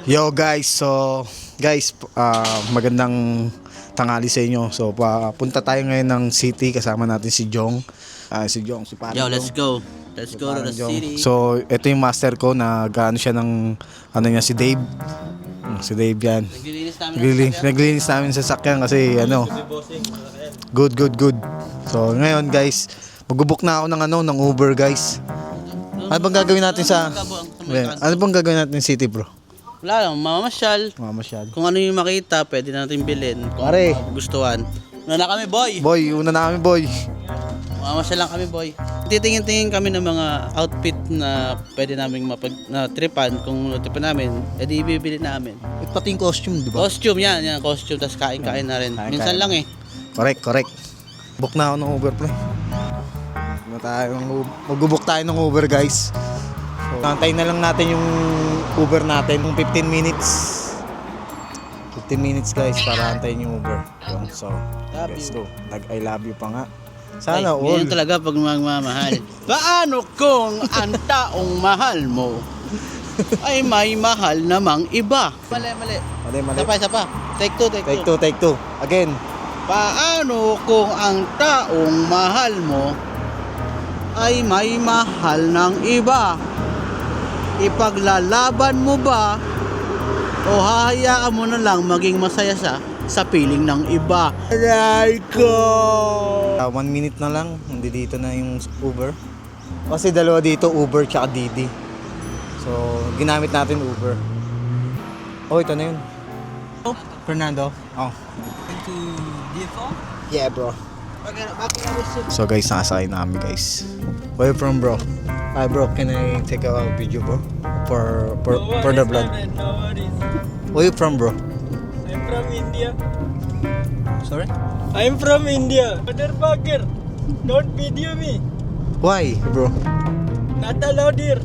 Yo guys, so guys, magandang tanghali sa inyo. So punta tayo ngayon ng city, kasama natin si Jong. Si Parang Yo, let's Jong. go. Let's go to the Jong. city. So ito yung master ko na gaano siya ng ano niya, si Dave. Si Dave yan. Naglilinis namin sa sakyan kasi ano. Good. So ngayon guys, mag-book na ako ng ng Uber guys. Ano bang gagawin natin ano bang gagawin natin city, bro? Wala lang, mamamasyal. Kung ano yung makita, pwede natin bilhin. Kung Pare. gustuhan. Una na kami, boy. Una na kami, boy. Mamamasyal lang kami, boy. Titingin-tingin kami ng mga outfit na pwede naming tripan. Kung tripan namin, edi ibibili namin. Pati yung costume, di ba? Costume, yan, costume. Tapos kain-kain na rin. Minsan lang eh. Correct. Book na ako ng Uber, pre. Mag-book tayo ng Uber, guys. So, antayin na lang natin yung Uber natin, yung 15 minutes. 15 minutes, guys, para antayin yung Uber. So, let's go. I love you pa nga. Sana all. Ganyan talaga pag magmamahal. Paano kung ang taong mahal mo ay may mahal namang iba? Mali. Isa pa. Take two. Again. Paano kung ang taong mahal mo ay may mahal ng iba? Ipaglalaban mo ba o hahayaan mo na lang maging masaya sa piling ng iba? Aray ko! 1 minute na lang, hindi dito na yung Uber. Kasi dalawa dito, Uber tsaka Didi. So, ginamit natin Uber. Oh, ito na yun. Oh, Fernando. Oh. To DFO? Yeah, bro. So guys, nakasakay na kami, guys. Where you from, bro? Hi, bro. Can I take a video, bro? For the vlog. No worries. Where you from, bro? I'm from India. Sorry? I'm from India. Motherfucker, don't video me. Why, bro? Not allowed here.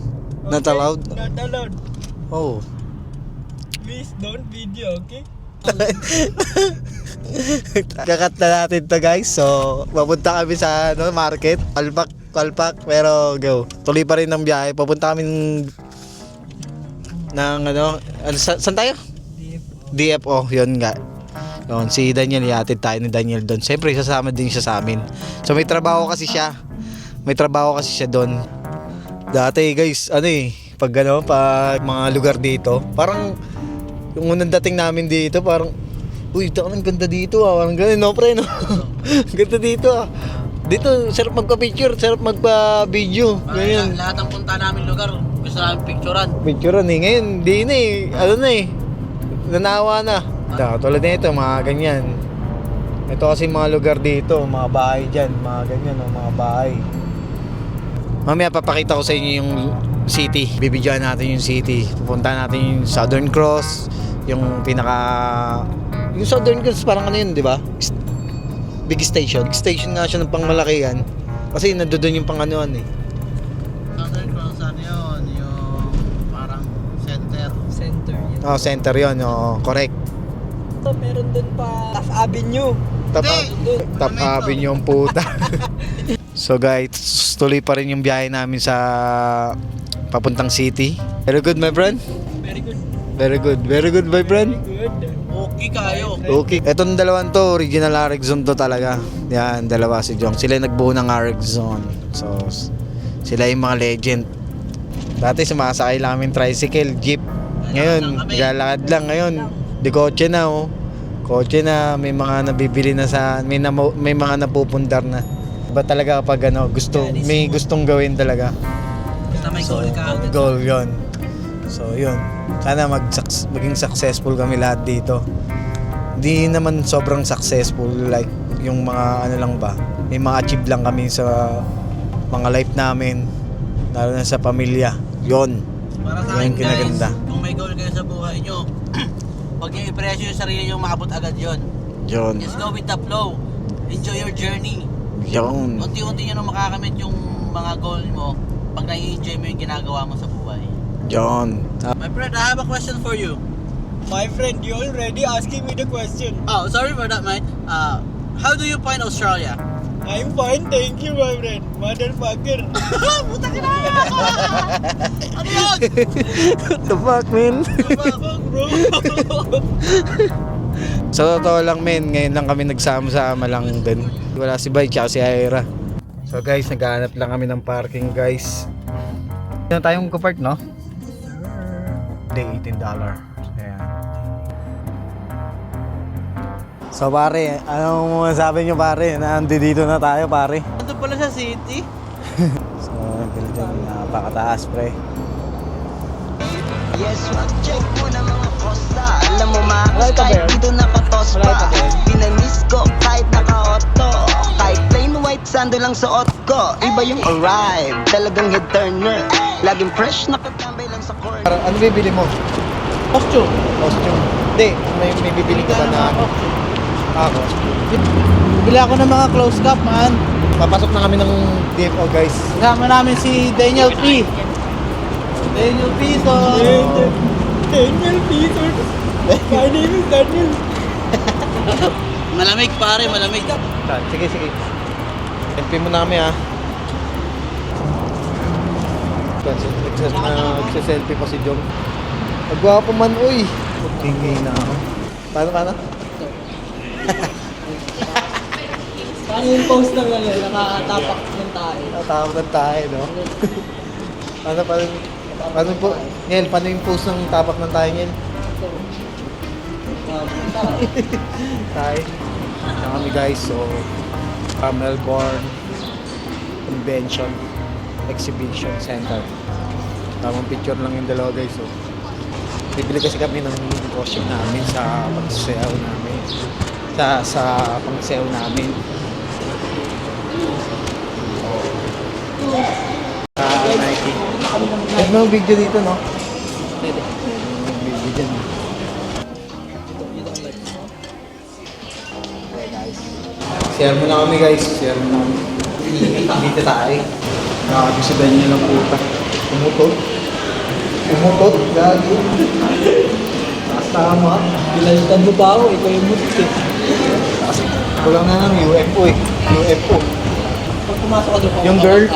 Not allowed? Not allowed. Oh. Please don't video, okay? Kakat na natin to, guys. So, papunta kami sa market. Palpak. Pero go. Tuloy pa rin ng biyahe. Papunta kami ng saan tayo? DFO. Yun nga. Yun, si Daniel, ihatid tayo ni Daniel doon. Siyempre, sasama din siya sa amin. So, may trabaho kasi siya doon. Dati, guys, pag mga lugar dito, parang yung unang dating namin dito, parang uy, ang ganda dito parang ganun, no, pre, no? Ganda dito Dito, sarap magpa-picture, sarap magpa-video. Ganyan. Lahat ng punta namin lugar, gusto namin picturean. Picturean eh. Ngayon, di na eh. Nanawa na. Tulad nito, mga ganyan. Ito kasi mga lugar dito, mga bahay dyan, mga ganyan, mga bahay. Mamaya papakita ko sa inyo yung city. Bibidyoan natin yung city. Pupunta natin yung Southern Cross, yung Southern Cross parang yun, di ba? Big station nga siya ng pangmalakihan. Kasi nandoon yung panganuan eh. Southern Cross, yun? Yung parang center. Oh, center yun. Oh, correct. Meron dun pa Taft Avenue. Top Avenue yung puta. So guys, tuloy pa rin yung biyahe namin sa papuntang city. Very good, my friend. Very good, my friend. Good. Okay kayo. Okay. Etong dalawang to, original RX Zone to talaga. Yan, dalawa si Jong. Sila yung nagbuo ng RX Zone. So, sila yung mga legend. Dati sumasakay lang kami tricycle, jeep. Ngayon, lalakad lang. Ngayon, di kotse na, oh. Kotse na, may mga nabibili na may mga napupundar na. Ba talaga kapag may gustong gawin talaga. Basta may goal ka. Goal yun. So, yun. Sana maging successful kami lahat dito. Hindi naman sobrang successful, like yung mga lang ba. May mga achieve lang kami sa mga life namin, lalo na sa pamilya. Yun. Para sa akin, Yung kinaganda. guys, kung may goal kayo sa buhay nyo, pag yung i-pressure yung sarili nyo, maabot agad yun. Yun. Just go with the flow. Enjoy your journey. Yun. Unti-unti nyo na makakamit yung mga goal mo pag nai-enjoy mo yung ginagawa mo sa buhay. Yun. My friend, I have a question for you. My friend, you already asking me the question. Oh, sorry for that, mate. How do you find Australia? I'm fine, thank you, my friend. Motherfucker. Puta ka na! Ano yun? What the fuck, man? Fuck, bro. Sa totoo lang, men, ngayon lang kami nagsama-sama lang din. Wala si Bay tsaka si Aira. So guys, naghahanap lang kami ng parking, guys. Ano tayong park, no? Day $18. Ayan. So pare, anong masasabi nyo pare? Nandito na tayo pare. Ando pala sa city. So, ganito, napakataas pre. Yes, check mo na mga kosta. Alam mo makas kahit dito nakatos pa. Pinamis ko kahit naka-auto. Kahit plain white sando lang suot ko. Iba yung arrive, talagang head turner. Laging fresh, nakatambay lang sa corner. Ano bibili mo? Costume. Costume? Hindi, may bibili ka ba na costume? costume? Bili ako ng mga close cup, man. Papasok na kami ng DFO guys. Kasama namin si Daniel P. Daniel P. So... Daniel Peter. My name is Daniel. Malamig pare, malamig. Sige, sige. Selfie mo na kami ha. Nagsiselfie pa si Jong. Nagwapo man, uy. Tingin na ako. Paano? Paano yung post ng ano, nakatapak ng tayo? Tatawag ng tayo, no? Paano po? Ngel, paano yung post ng tapak ng tayo, Ngel? Tayo. Yan kami guys, so Melbourne Convention Exhibition Center. Tamang picture lang yung dalawa guys, so bibili kasi kami ng costume namin sa pagsasayaw namin. Sa pagsasayaw namin. Nike. Huwag mo video dito, no? Pwede. Video dyan. Share mo na kami guys. Share mo na kami. Dito tayo. Nakakabisidan niyo ng puta. Umutot. Gagi. Tama. Pinalitan mo pa ako, ikaw yung mutik eh. Kulang na ng UFO eh. UFO. Pag pumasok ka doon, Yung girl.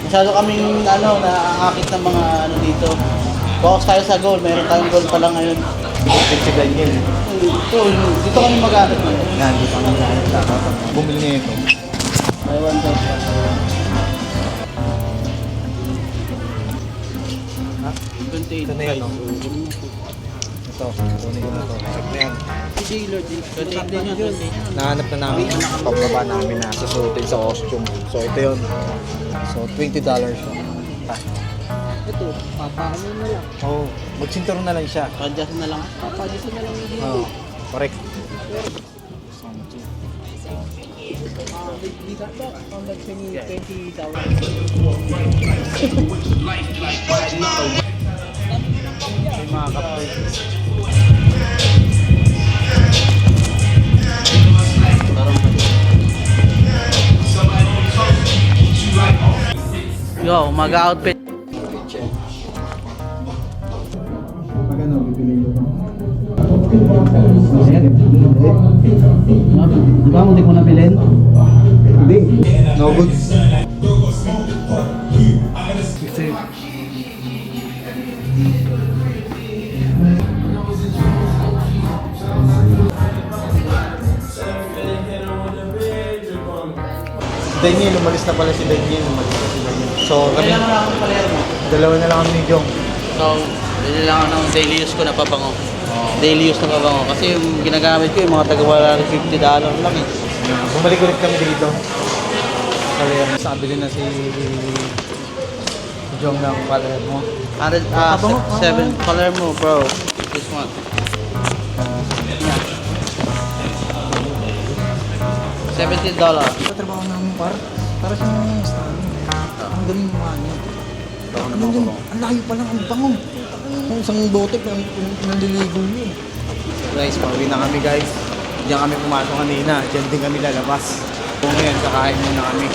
Masyado kaming naaakit ng mga dito. Focus tayo sa goal. Meron tayong goal pa lang ngayon. Si Daniel. Dito kami mag-aarap. Yan, dito kami nakita. Bumili niya ito. Ewan ko. Ha? 28. Ito na yan, no? Ito. Kunin ko na ito. Check na yan. Nahanap na namin yung pambaba namin na susutin sa costume. So ito yun. So $20 siya. Ito, papaano na lang. Oh, magsinturo na lang siya. Adjust na lang. Papadisa na lang yung dito. Oh, correct. Di ka ba? Ang nagpini 20,000. Yung mga kapatid. Yo, mag-outfit. Magkano bibili ko? Di ba, hindi mo nabilin? Hindi. No goods. Daniel, umalis na pala si Daniel. So, kami, Kailan na akong palermo. dalawa na lang kami ni Jong. So, bili lang ako ng daily use ko na pabango. Daily use na pabango. Kasi yung ginagamit ko, yung mga taga-wala ng $50 lang eh. Bumalik ulit kami dito. Palermo. Sabili na si Jong ng Palermo. 7 Palermo, bro. This one. $17. Sa trabaho namin para sa mga stand. Ang galing mo niya. Ano yun? Ang layo pa lang, ang bango. Ang isang botek na naliligo niyo. Guys, pauwi na kami guys. Diyan kami pumasok kanina. Diyan din kami lalabas. Kung ngayon, kakain muna kami.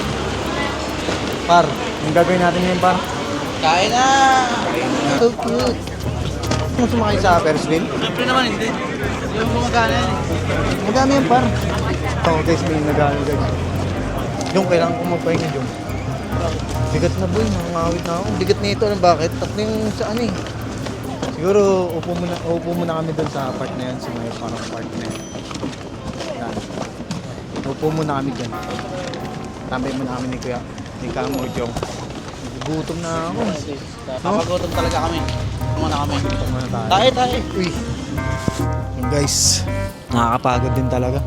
Par, yung gagawin natin ngayon par? Kain na! So cute. Kung sumakay sa Ferris wheel? Siyempre naman hindi. Yung gumagana yan eh. Magkano yan par? Oo guys, may nag-ano guys. Yung kailangan ko magpahinga yung. Bigat na boy, nangangawit na ako. Bigat na ito, bakit? Tatlo yung sa ano eh. Siguro upo muna kami doon sa part na yan, sa may parang part na yan. Yan. Upo muna kami dyan. Tambay muna kami ni Kuya, ni Kamo Jong. Gutom na ako. Papagutom talaga kami. Muna kami. Gutom muna tayo. Tayo. Uy. Yung guys, nakakapagod din talaga.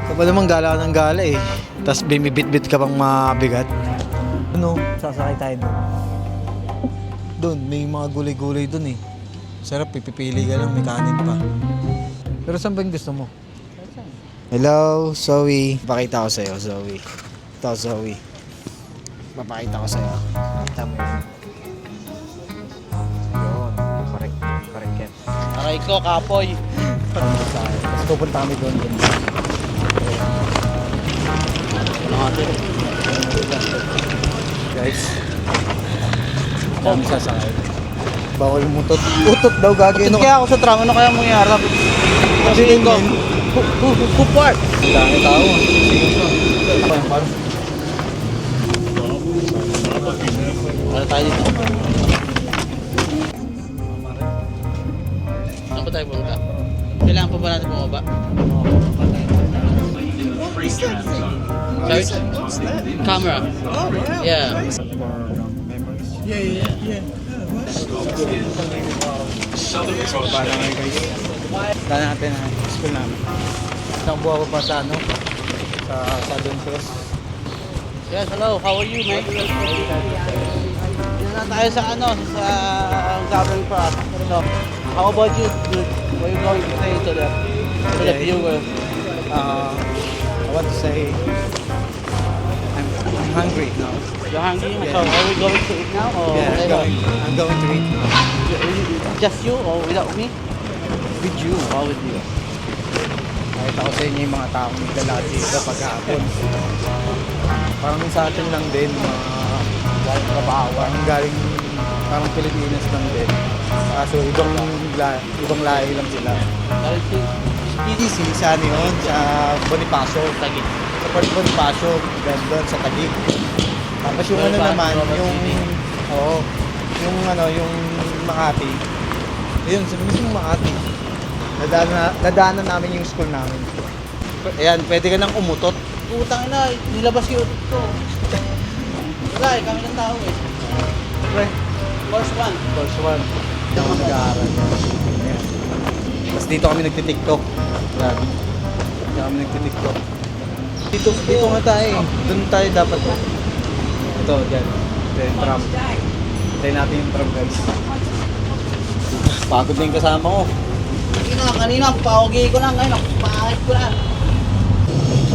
Kapag naman gala ka ng gala eh. Tapos bimibit-bit ka pang mabigat. Ano? Sasakay tayo doon. Doon, may mga gulay-gulay doon eh. Sarap, pipili ka lang, may kanin pa. Pero saan ba yung gusto mo? Hello, Zoe. Pakita ko sa'yo, Zoe. Ito, Zoe. Papakita ko sa'yo. Kita mo yun. Yun, correct yan. Aray ko, kapoy. Tapos pupunta kami doon. Guys, kami sasakay. Bawal mutot. Utot daw gagawin. Ito kaya ako sa tram, ano kaya mangyari? Sabihin ko, who part? Dami tao. Ano tayo dito? Saan ba tayo punta? Kailangan pa ba natin bumaba? Sorry? Camera. Yeah. Dahil natin ang school namin. Isang buha ko pa sa ano, sa Don Cross. Yes, hello. How are you, mate? Dito na tayo sa ano, sa Southern Cross. So, how about you, dude? What are you going to say to the viewers? I want to say I'm hungry now. You're hungry? Yeah. So, are we going to eat now? Or later? I'm going to eat now. Just you or without me? With you. Or with you? Nakita ko sa inyo yung mga taong nagdala dito pag-hapon. Parang sa atin lang din, mga galing trabaho. Parang Pilipinas lang din. Kaso ibang lahi lang sila. PDC, sa ano yun? Sa Bonifacio. Taguig. Sa Port Bonifacio, doon sa Taguig. Tapos yung ano naman, yung Makati. Ayun, sa mismong Makati. Nadaanan namin yung school namin. Ayan, pwede ka nang umutot. Utang ina, nilabas yung utot ko. Wala eh, kami ng tao eh. Pre, Course 1. course 1. Dito ako nag-aaral. Ayan. Tapos dito kami nagtitiktok. Ayan. Dito kami nagtitiktok. Dito nga tayo. Doon tayo dapat. Ito, dyan. Ito yung tram. Tayo natin yung tram, guys. Pagod na yung kasama ko. Kanina, paugi ko lang ngayon. Pangit ko lang.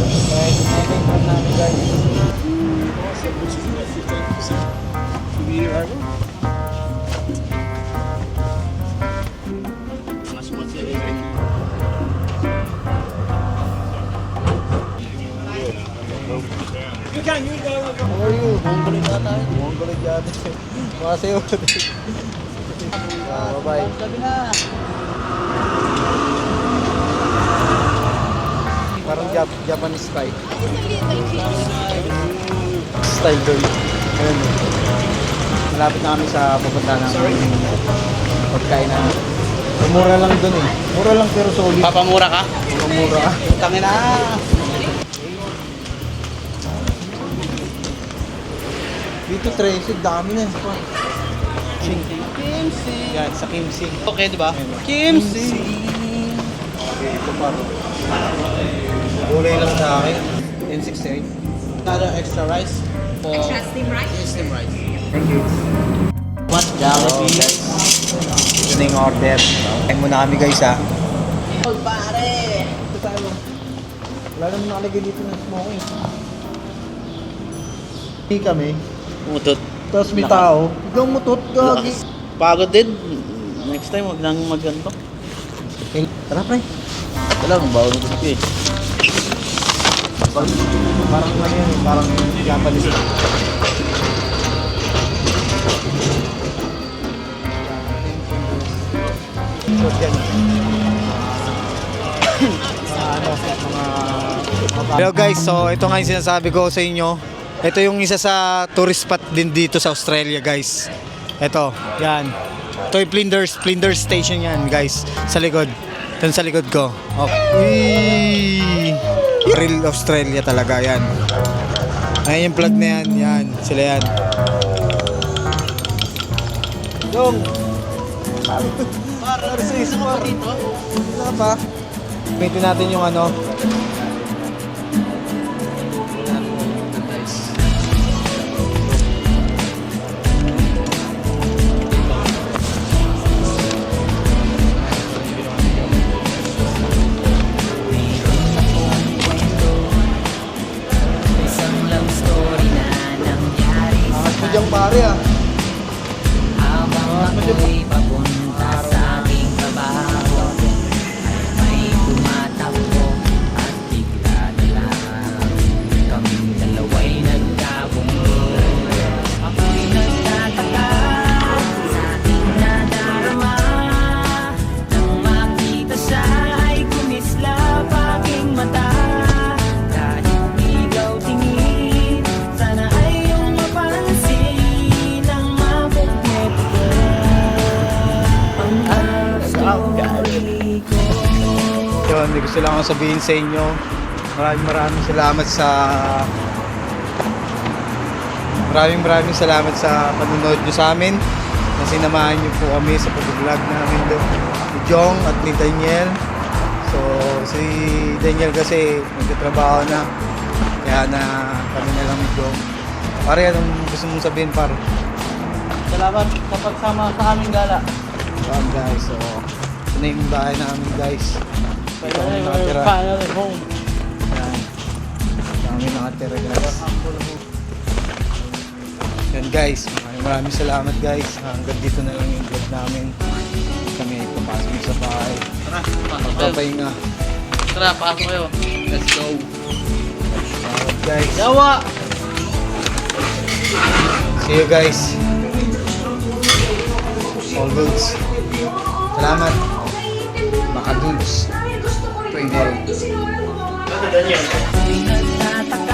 Kaya ito yung tram namin, guys. How are you? Mongolic na tayo. Mongolic yata. Mga sayo. Bye-bye. Sabi na. Parang Japanese style. Style doon. Ayun. Malapit na kami sa pupunta namin. Pagkain na. Mura lang doon eh. Mura lang pero solid. Papamura ka? Mura. Utang ina. Dito 13, dami na. Kimsi. Yan, sa Kimsing. Okay, di ba? Ayun. Kimsi. Okay, ito pa. Gulay lang sa akin. N68. Another extra rice. For Extra steam rice? steam rice. Thank you. What? Jollibee. Ito na yung order. Kain muna kami guys ha. Oh, pare. Ito tayo. Wala naman nakalagay dito ng smoking. Hindi kami. Mutot. Tapos may tao. Biglang mutot. Gagi. Pagod din. Next time, wag nang magganto. Tara pre. Wala, ang bawal nito eh. Parang ano yan eh. Parang Japanese. So yan. Mga ano, mga Hello guys, so ito nga yung sinasabi ko sa inyo. Ito yung isa sa tourist spot din dito sa Australia guys. Ito, yan. Ito yung Flinders Station yan guys. Sa likod. Ito sa likod ko. Okay. Real Australia talaga yan. Ayan yung plug na yan. Yan, sila yan. Yung. Para sa isa ko dito. Wala pa. Gamitin natin yung ano. Isang love story na nangyari sa Diyan pare ah. habang ako'y papunta sa aking trabaho. May tumatakbo at bigla na lang kaming dalawa'y nagkabunggo. Ako'y nagtataka sa aking nadarama. Nang makita siya ay kumislap aking mata. Kahit ikaw tingin, sana ay iyong mapansin ang mabuknet ko. Ang story ko. Yun, may gusto lang akong sabihin sa inyo. Maraming salamat sa panonood nyo sa amin. Na sinamahan nyo po kami sa pag-vlog namin doon ni Jong at ni Daniel. So, si Daniel kasi nagtatrabaho na. Kaya na kami na lang ni Jong. Pare, anong gusto mong sabihin, pare? Salamat sa pagsama sa aming gala. Yan guys, so ito na yung bahay namin guys. Ito kami nakatira. Final home. Yan. Kami nakatira guys. Yan guys, maraming salamat guys. Hanggang dito na lang yung vlog namin. Kami papasok sa bahay. Tara, pasok kayo. Papahinga. Tara, pasok kayo. Let's go. Salamat guys. Yawa! See you guys. All goods. Salamat. Makadudes. 28. Ako'y nagtataka